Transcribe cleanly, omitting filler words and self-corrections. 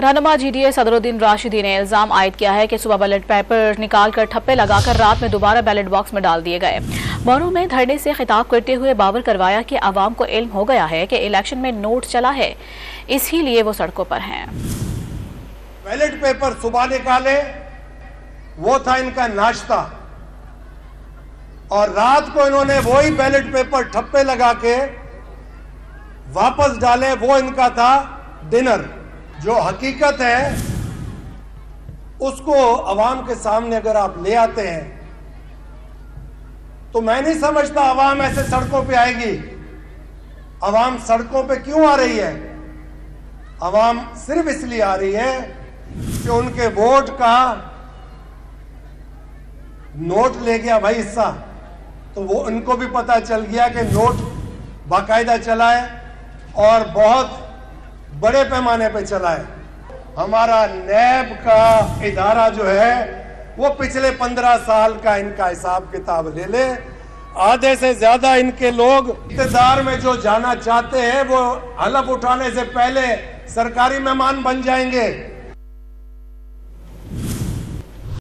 रहनुमा GDA सदरुद्दीन राशिदी ने इल्जाम आयद किया है कि सुबह बैलेट पेपर निकालकर ठप्पे लगाकर रात में दोबारा बैलेट बॉक्स में डाल दिए गए। मौरू में धरने से खिताब करते हुए बाबर करवाया कि आवाम को इल्म हो गया है कि इलेक्शन में नोट चला है, इसीलिए वो सड़कों पर हैं। बैलेट पेपर सुबह निकाले, वो था इनका नाश्ता, और रात को इन्होंने वही बैलेट पेपर ठप्पे लगा के वापस डाले, वो इनका था डिनर। जो हकीकत है उसको अवाम के सामने अगर आप ले आते हैं तो मैं नहीं समझता अवाम ऐसे सड़कों पे आएगी। अवाम सड़कों पे क्यों आ रही है? अवाम सिर्फ इसलिए आ रही है कि उनके वोट का नोट ले गया भाई हिस्सा, तो वो उनको भी पता चल गया कि नोट बाकायदा चला है और बहुत बड़े पैमाने पे चला है। हमारा नैब का इदारा जो है वो पिछले 15 साल का इनका हिसाब किताब ले ले। आधे से ज्यादा इनके लोग इक़्तिदार में जो जाना चाहते हैं वो हलफ उठाने से पहले सरकारी मेहमान बन जाएंगे।